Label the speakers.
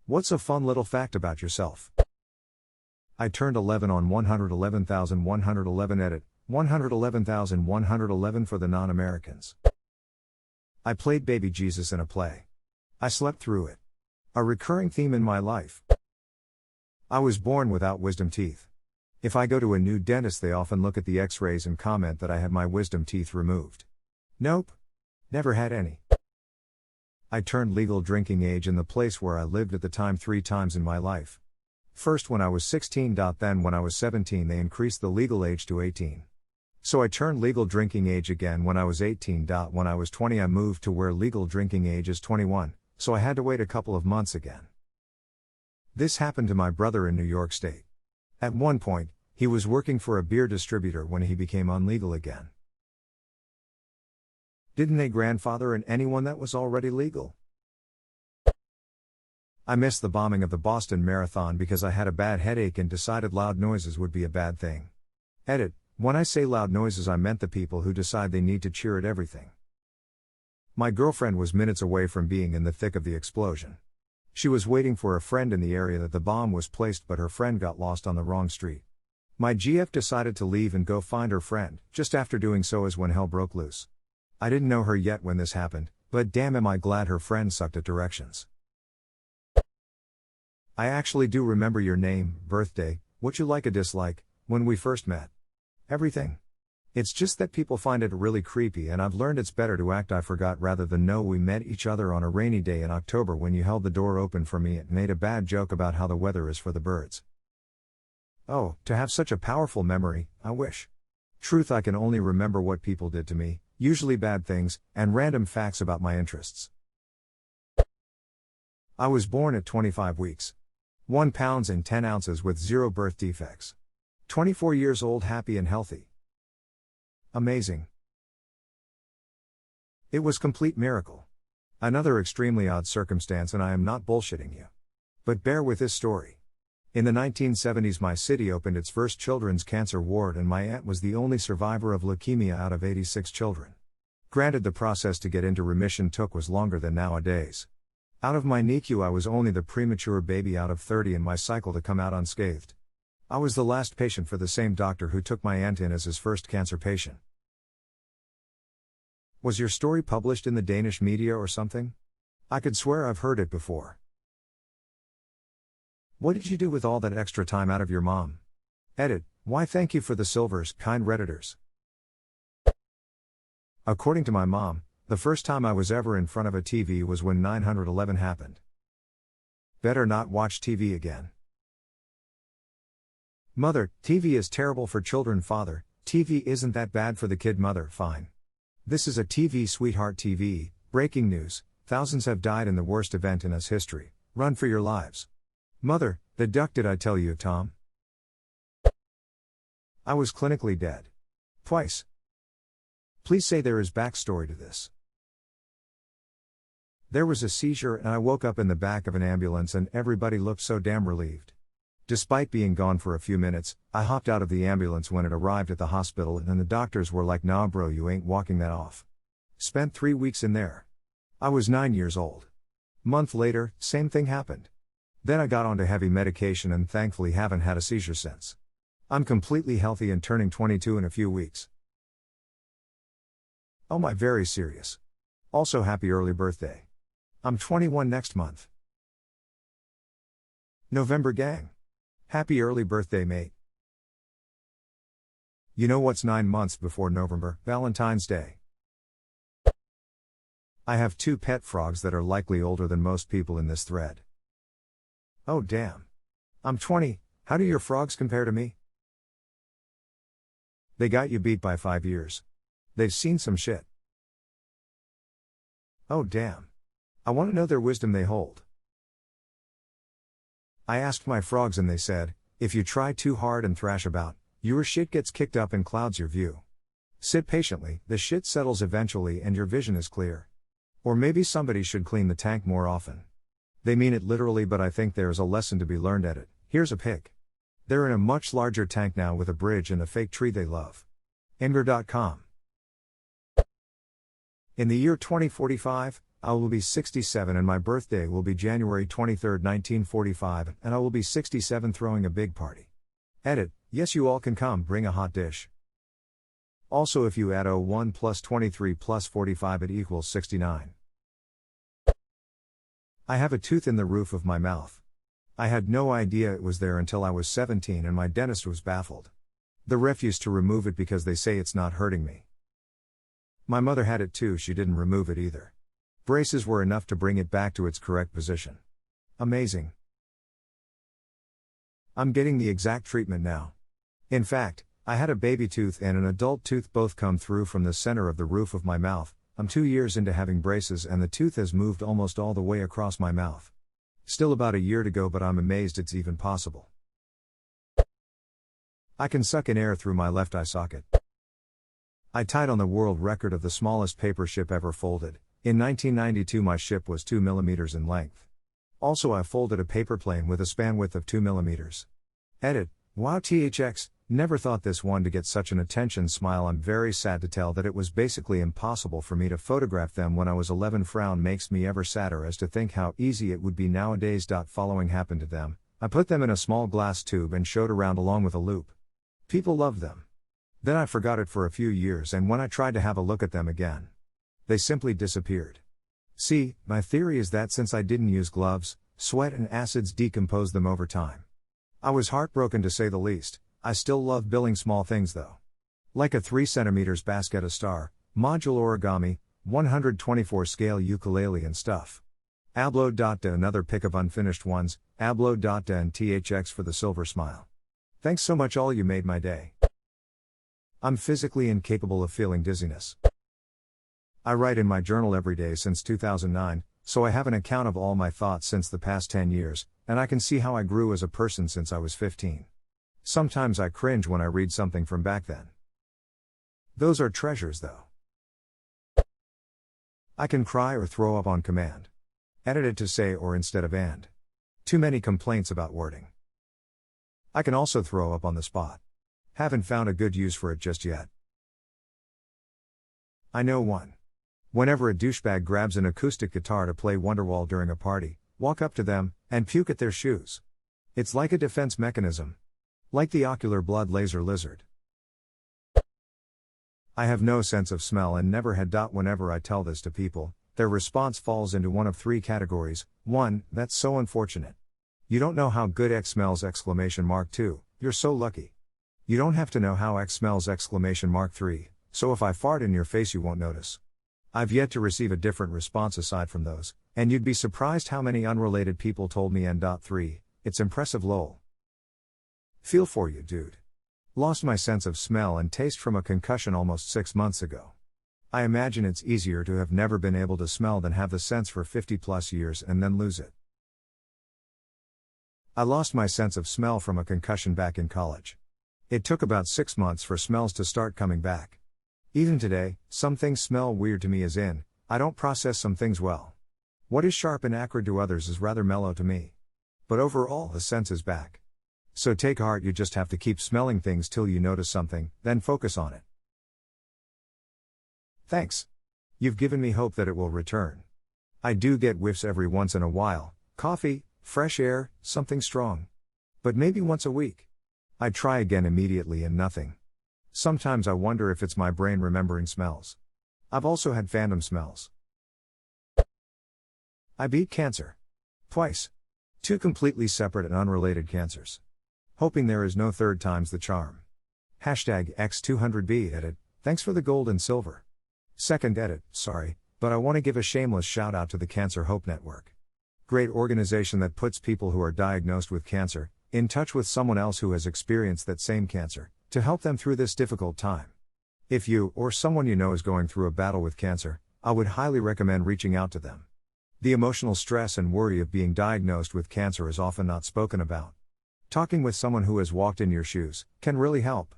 Speaker 1: What's a fun little fact about yourself? I turned 11 on 111,111 edit, 111,111 for the non-Americans. I played baby Jesus in a play. I slept through it. A recurring theme in my life. I was born without wisdom teeth. If I go to a new dentist, they often look at the x-rays and comment that I had my wisdom teeth removed. Nope. Never had any. I turned legal drinking age in the place where I lived at the time 3 times in my life. First when I was 16. Then when I was 17 they increased the legal age to 18. So I turned legal drinking age again when I was 18. When I was 20 I moved to where legal drinking age is 21, so I had to wait a couple of months again. This happened to my brother in New York State. At one point, he was working for a beer distributor when he became unlegal again. Didn't they grandfather in anyone that was already legal? I missed the bombing of the Boston Marathon because I had a bad headache and decided loud noises would be a bad thing. Edit: when I say loud noises I meant the people who decide they need to cheer at everything. My girlfriend was minutes away from being in the thick of the explosion. She was waiting for a friend in the area that the bomb was placed, but her friend got lost on the wrong street. My GF decided to leave and go find her friend. Just after doing so is when hell broke loose. I didn't know her yet when this happened, but damn am I glad her friend sucked at directions. I actually do remember your name, birthday, what you like or dislike, when we first met. Everything. It's just that people find it really creepy, and I've learned it's better to act I forgot rather than know we met each other on a rainy day in October when you held the door open for me and made a bad joke about how the weather is for the birds. Oh, to have such a powerful memory, I wish. Truth, I can only remember what people did to me, usually bad things, and random facts about my interests. I was born at 25 weeks. 1 pound and 10 ounces with 0 birth defects. 24 years old, happy and healthy. Amazing. It was complete miracle. Another extremely odd circumstance, and I am not bullshitting you. But bear with this story. In the 1970s my city opened its first children's cancer ward and my aunt was the only survivor of leukemia out of 86 children. Granted, the process to get into remission was longer than nowadays. Out of my NICU I was only the premature baby out of 30 in my cycle to come out unscathed. I was the last patient for the same doctor who took my aunt in as his first cancer patient. Was your story published in the Danish media or something? I could swear I've heard it before. What did you do with all that extra time out of your mom? Edit: why thank you for the silvers, kind Redditors. According to my mom, the first time I was ever in front of a TV was when 9/11 happened. Better not watch TV again. Mother: TV is terrible for children. Father: TV isn't that bad for the kid. Mother: fine. This is a TV sweetheart. TV, breaking news, thousands have died in the worst event in US history, run for your lives. Mother: the duck. Did I tell you, Tom? I was clinically dead. Twice. Please say there is backstory to this. There was a seizure and I woke up in the back of an ambulance and everybody looked so damn relieved. Despite being gone for a few minutes, I hopped out of the ambulance when it arrived at the hospital and the doctors were like, nah bro, you ain't walking that off. Spent 3 weeks in there. I was 9 years old. Month later, same thing happened. Then I got onto heavy medication and thankfully haven't had a seizure since. I'm completely healthy and turning 22 in a few weeks. Oh my, very serious. Also happy early birthday. I'm 21 next month. November gang. Happy early birthday, mate. You know what's 9 months before November? Valentine's Day. I have 2 pet frogs that are likely older than most people in this thread. Oh damn. I'm 20, how do your frogs compare to me? They got you beat by 5 years. They've seen some shit. Oh damn. I want to know their wisdom they hold. I asked my frogs and they said, if you try too hard and thrash about, your shit gets kicked up and clouds your view. Sit patiently, the shit settles eventually and your vision is clear. Or maybe somebody should clean the tank more often. They mean it literally, but I think there is a lesson to be learned at it. Here's a pic. They're in a much larger tank now with a bridge and a fake tree they love. Inger.com. In the year 2045, I will be 67 and my birthday will be January 23, 1945, and I will be 67 throwing a big party. Edit, yes you all can come, bring a hot dish. Also if you add 01 plus 23 plus 45 it equals 69. I have a tooth in the roof of my mouth. I had no idea it was there until I was 17 and my dentist was baffled. The ref used to remove it because they say it's not hurting me. My mother had it too, she didn't remove it either. Braces were enough to bring it back to its correct position. Amazing. I'm getting the exact treatment now. In fact, I had a baby tooth and an adult tooth both come through from the center of the roof of my mouth. I'm 2 years into having braces and the tooth has moved almost all the way across my mouth. Still about a year to go, but I'm amazed it's even possible. I can suck in air through my left eye socket. I tied on the world record of the smallest paper ship ever folded. In 1992 my ship was 2 mm in length. Also I folded a paper plane with a span width of 2 mm. Edit, wow THX, never thought this one to get such an attention smile. I'm very sad to tell that it was basically impossible for me to photograph them when I was 11. Frown makes me ever sadder as to think how easy it would be nowadays. Following happened to them. I put them in a small glass tube and showed around along with a loop. People loved them. Then I forgot it for a few years and when I tried to have a look at them again, they simply disappeared. See, my theory is that since I didn't use gloves, sweat and acids decomposed them over time. I was heartbroken to say the least. I still love building small things though. Like a 3 cm basket, a star, module origami, 124 scale ukulele and stuff. Ablo.da another pick of unfinished ones, Ablo.da and THX for the silver smile. Thanks so much, all you made my day. I'm physically incapable of feeling dizziness. I write in my journal every day since 2009, so I have an account of all my thoughts since the past 10 years, and I can see how I grew as a person since I was 15. Sometimes I cringe when I read something from back then. Those are treasures though. I can cry or throw up on command. Edit it to say or instead of and. Too many complaints about wording. I can also throw up on the spot. Haven't found a good use for it just yet. I know one. Whenever a douchebag grabs an acoustic guitar to play Wonderwall during a party, walk up to them, and puke at their shoes. It's like a defense mechanism. Like the ocular blood laser lizard. I have no sense of smell and never had. Whenever I tell this to people, their response falls into one of 3 categories. 1, that's so unfortunate. You don't know how good X smells! 2, you're so lucky. You don't have to know how X smells! 3, so if I fart in your face you won't notice. I've yet to receive a different response aside from those, and you'd be surprised how many unrelated people told me N.3, it's impressive lol. Feel for you, dude. Lost my sense of smell and taste from a concussion almost 6 months ago. I imagine it's easier to have never been able to smell than have the sense for 50 plus years and then lose it. I lost my sense of smell from a concussion back in college. It took about 6 months for smells to start coming back. Even today, some things smell weird to me, as in, I don't process some things well. What is sharp and acrid to others is rather mellow to me. But overall, the sense is back. So take heart, you just have to keep smelling things till you notice something, then focus on it. Thanks. You've given me hope that it will return. I do get whiffs every once in a while, coffee, fresh air, something strong. But maybe once a week. I try again immediately and nothing. Sometimes I wonder if it's my brain remembering smells. I've also had phantom smells. I beat cancer. Twice. 2 completely separate and unrelated cancers. Hoping there is no third time's the charm. Hashtag X200B edit, thanks for the gold and silver. Second edit, sorry, but I want to give a shameless shout out to the Cancer Hope Network. Great organization that puts people who are diagnosed with cancer in touch with someone else who has experienced that same cancer, to help them through this difficult time. If you, or someone you know is going through a battle with cancer, I would highly recommend reaching out to them. The emotional stress and worry of being diagnosed with cancer is often not spoken about. Talking with someone who has walked in your shoes can really help.